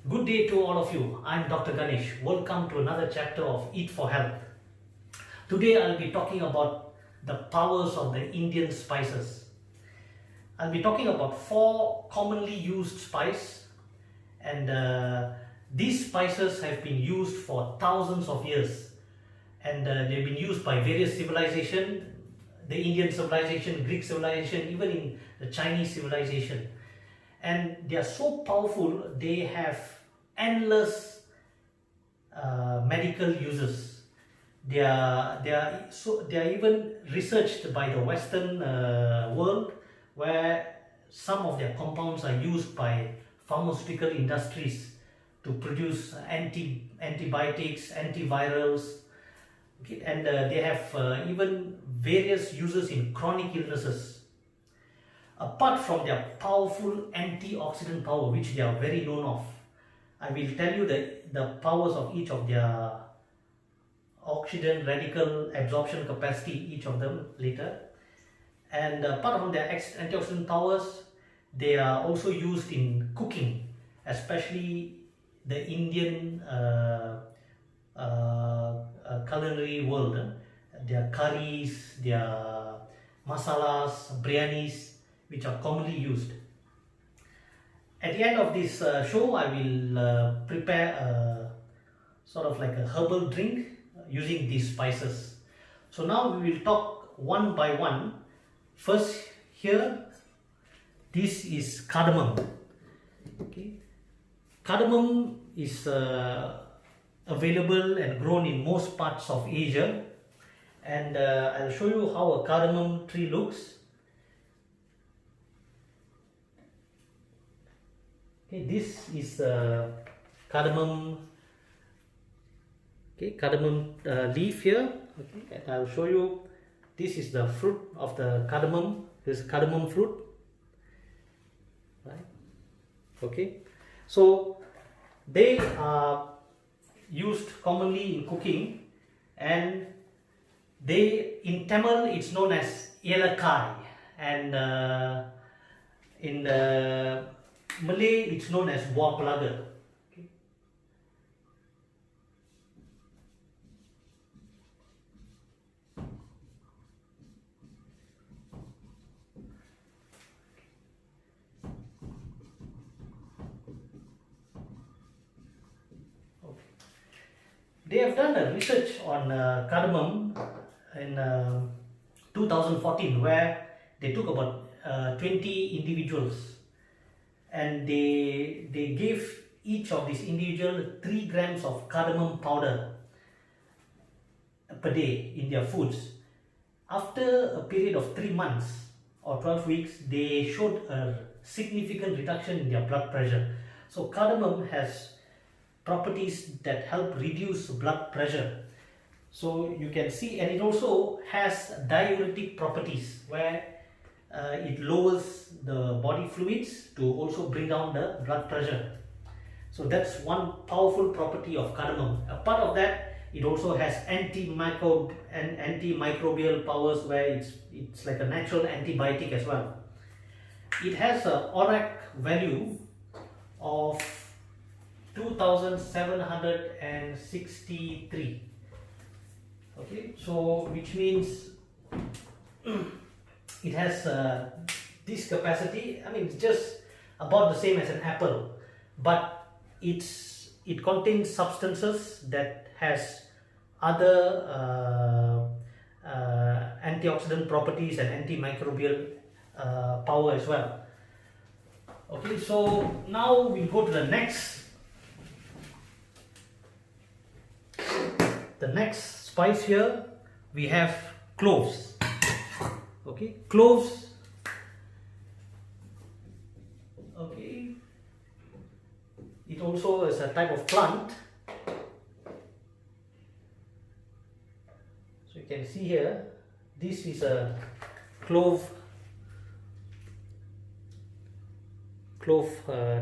Good day to all of you. I'm Dr. Ganesh. Welcome to another chapter of Eat for Health. Today I'll be talking about the powers of the Indian spices. I'll be talking about four commonly used spices, and these spices have been used for thousands of years, and they've been used by various civilizations, the Indian civilization, Greek civilization, even in the Chinese civilization. And they are so powerful, they have endless medical uses. They are even researched by the Western world, where some of their compounds are used by pharmaceutical industries to produce antibiotics, antivirals. Okay, and they have even various uses in chronic illnesses. Apart from their powerful antioxidant power, which they are very known of, I will tell you the powers of each of their oxidant radical absorption capacity, each of them later. And apart from their antioxidant powers, they are also used in cooking, especially the Indian culinary world. Their curries, their masalas, biryanis, which are commonly used. At the end of this show, I will prepare sort of like a herbal drink using these spices. So now we will talk one by one. First, here, this is cardamom. Okay, cardamom is available and grown in most parts of Asia, and I'll show you how a cardamom tree looks. Okay, this is cardamom. Okay, cardamom leaf here. Okay, and I'll show you. This is the fruit of the cardamom. This is cardamom fruit. Right. Okay, so they are used commonly in cooking, and they in Tamil it's known as yelakai, and in Malay it's known as buah pelaga. Okay. Okay. They have done a research on cardamom in 2014, where they took about 20 individuals, and they gave each of these individual 3 grams of cardamom powder per day in their foods. After a period of 3 months or 12 weeks, they showed a significant reduction in their blood pressure. So cardamom has properties that help reduce blood pressure. So you can see, and it also has diuretic properties, where it lowers the body fluids to also bring down the blood pressure. So that's one powerful property of cardamom. Apart of that, it also has antimicrobial powers, where it's like a natural antibiotic as well. It has a ORAC value of 2763. Okay, so which means it has this capacity. I mean, it's just about the same as an apple, but it contains substances that has other antioxidant properties and antimicrobial power as well. Okay, so now we go to the next spice here. We have cloves. Okay, cloves. Okay, it also is a type of plant. So you can see here, this is a clove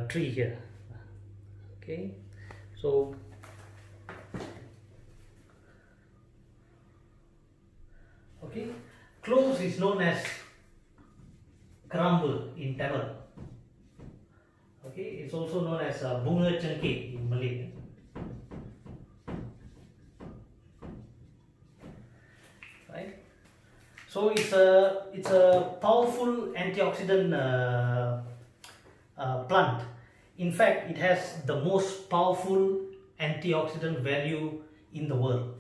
tree here. Okay, so okay, cloves is known as Karambu in Tamil. Okay, it's also known as bunga cengkeh in Malay. Right. So it's a powerful antioxidant plant. In fact, it has the most powerful antioxidant value in the world.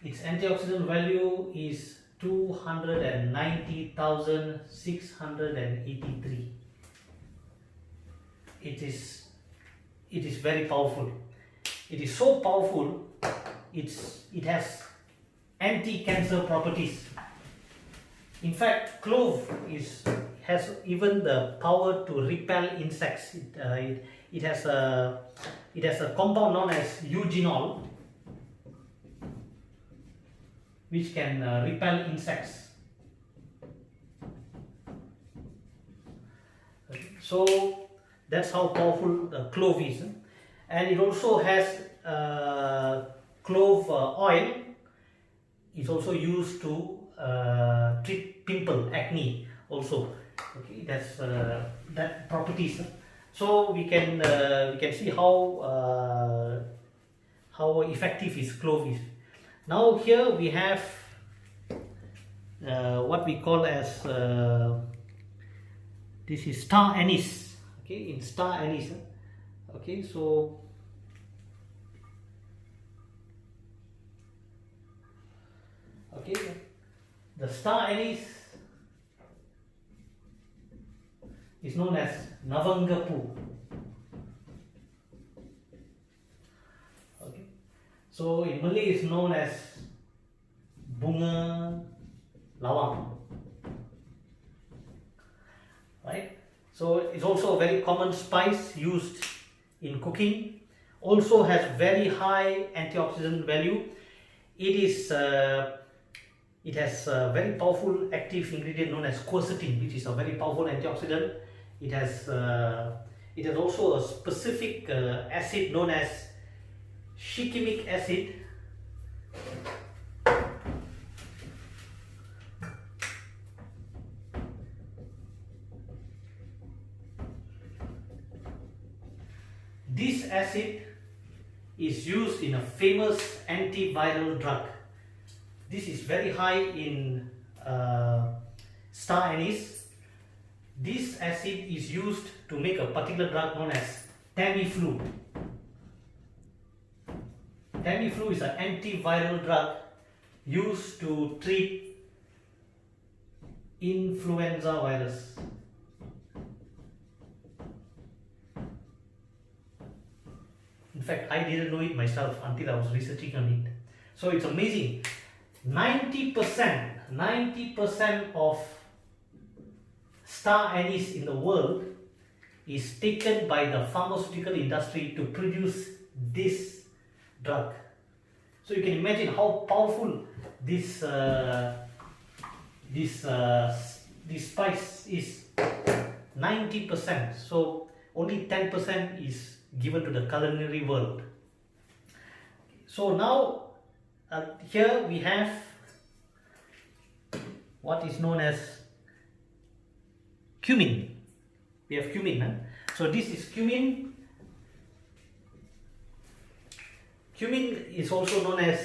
Its antioxidant value is 290,683. It is very powerful. It is so powerful. It has anti-cancer properties. In fact, clove has even the power to repel insects. It has a compound known as eugenol, which can repel insects. So that's how powerful the clove is, and it also has clove oil. It's also used to treat pimple, acne also. Okay, that's that properties. So we can see how effective is clove is. Now here we have what we call as this is star anise. Okay, in star anise. Okay, so okay, the star anise is known as Navangapu. Okay, so in Malay it's known as bunga lawang. Right, so it's also a very common spice used in cooking. Also has very high antioxidant value. It has a very powerful active ingredient known as quercetin, which is a very powerful antioxidant. It has also a specific acid known as shikimic acid. This acid is used in a famous antiviral drug. This is very high in star anise. This acid is used to make a particular drug known as Tamiflu. Tamiflu is an antiviral drug used to treat influenza virus. In fact, I didn't know it myself until I was researching on it. So it's amazing. 90% of star anise in the world is taken by the pharmaceutical industry to produce this drug. So you can imagine how powerful this spice is. 90%. So only 10% is given to the culinary world. So now here we have what is known as cumin. We have cumin. So this is cumin. Cumin is also known as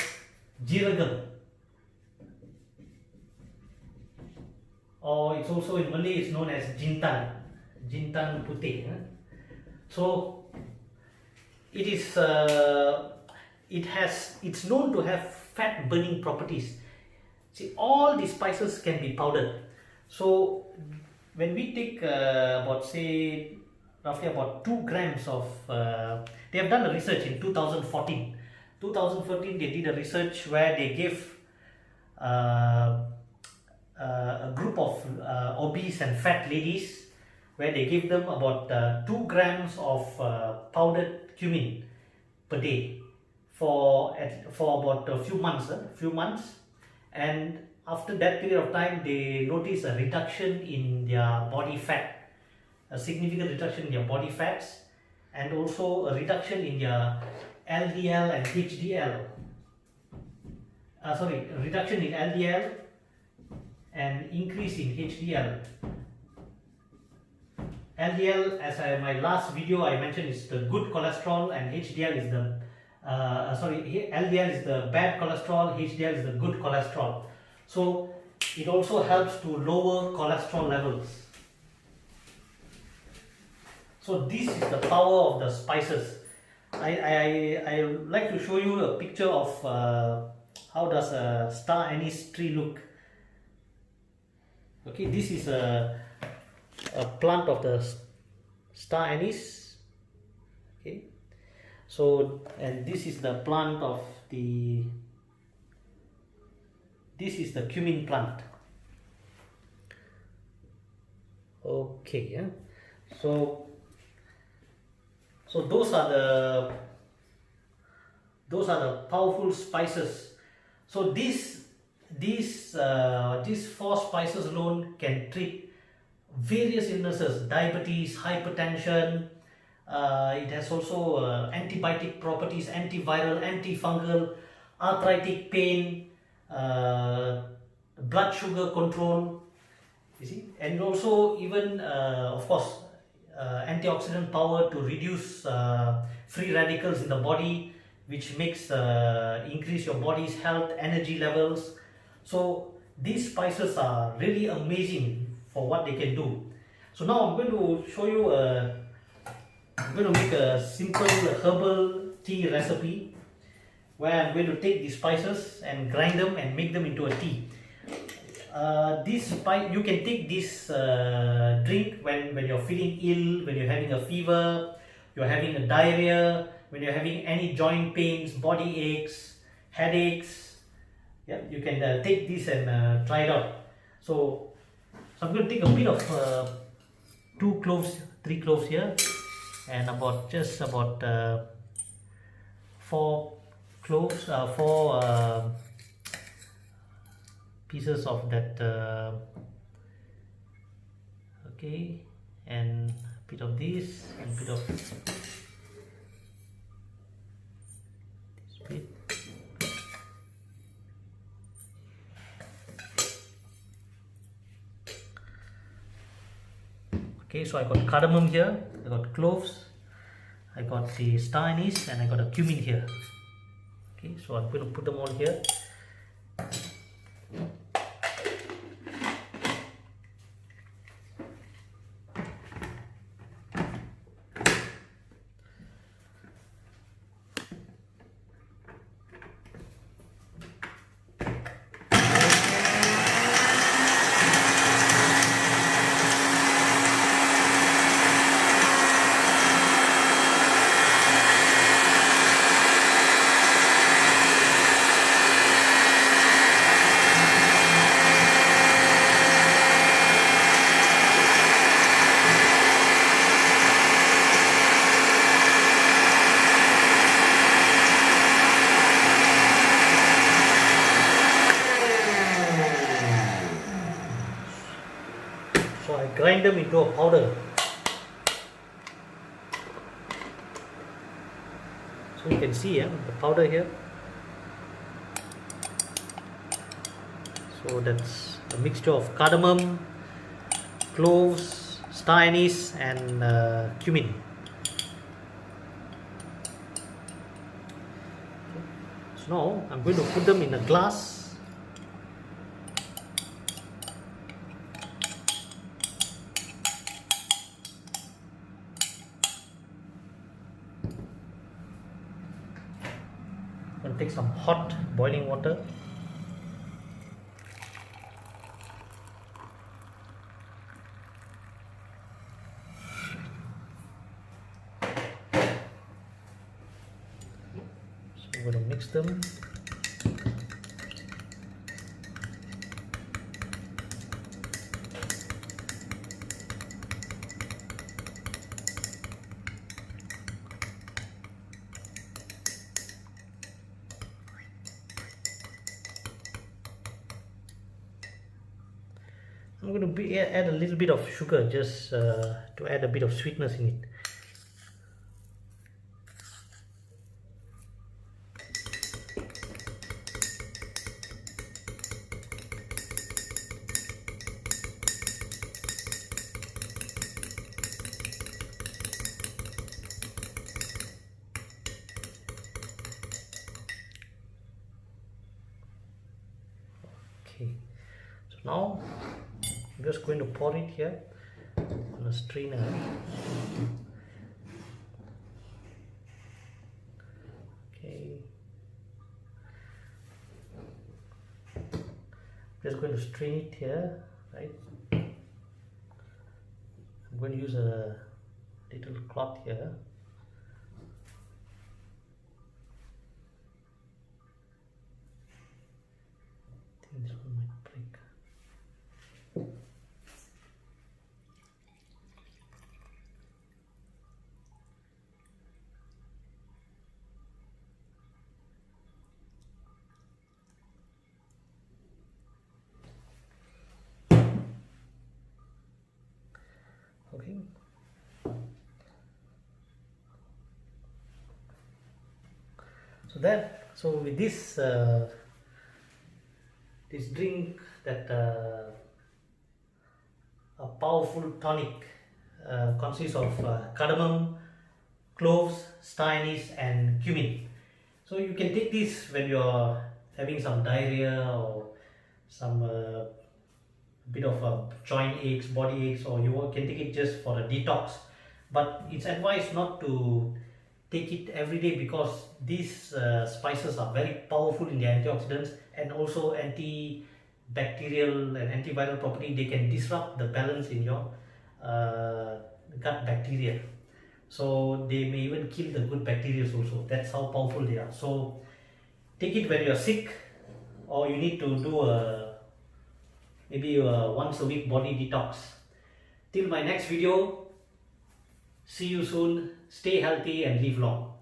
jeeragam, or it's also in Malay it's known as jintan putih. So it's known to have fat burning properties. See, all these spices can be powdered. So when we take roughly about 2 grams of they have done a research in 2014 they did a research where they gave a group of obese and fat ladies, where they gave them about 2 grams of powdered cumin per day for about a few months, and after that period of time they noticed a reduction in their body fat, a significant reduction in their body fats, and also a reduction in their LDL and HDL. Reduction in LDL and increase in HDL, LDL, as my last video I mentioned, is the good cholesterol, and HDL is the LDL is the bad cholesterol, HDL is the good cholesterol. So it also helps to lower cholesterol levels. So this is the power of the spices. I like to show you a picture of how does a star anise tree look. Okay, this is a plant of the star anise. Okay, so, and this is the plant of the, this is the cumin plant. Okay, yeah. So those are the powerful spices. So these four spices alone can treat various illnesses: diabetes, hypertension. It has also antibiotic properties, antiviral, antifungal, arthritic pain, blood sugar control. You see, and also even of course antioxidant power to reduce free radicals in the body, which makes increase your body's health, energy levels. So these spices are really amazing for what they can do. So now I'm going to show you I'm going to make a simple herbal tea recipe where I'm going to take these spices and grind them and make them into a tea. You can take this drink when you're feeling ill, when you're having a fever, you're having a diarrhea, when you're having any joint pains, body aches, headaches. Yeah, you can take this and try it out. So I'm going to take a bit of 2 cloves, 3 cloves here, and about 4 cloves, 4 pieces of that, okay, and a bit of this, and a bit of this bit. Okay, so I got cardamom here, I got cloves, I got the star anise, and I got a cumin here. Okay, so I'm going to put them all here. So I grind them into a powder. So you can see the powder here. So that's a mixture of cardamom, cloves, star anise, and cumin. So now I'm going to put them in a glass. And take some hot boiling water. So I'm going to mix them. I'm going to add a little bit of sugar just to add a bit of sweetness in it. Okay, so now I'm just going to pour it here on a strainer. Okay, just going to strain it here, right? I'm going to use a little cloth here. I think this one might break. Okay. So with this this drink that a powerful tonic consists of cardamom, cloves, star anise, and cumin. So you can take this when you're having some diarrhea or some bit of joint aches, body aches, or you can take it just for a detox. But it's advised not to take it every day because these spices are very powerful in the antioxidants and also antibacterial and antiviral property. They can disrupt the balance in your gut bacteria. So they may even kill the good bacteria also. That's how powerful they are. So take it when you're sick or you need to do maybe a once a week body detox. Till my next video, see you soon, stay healthy and live long.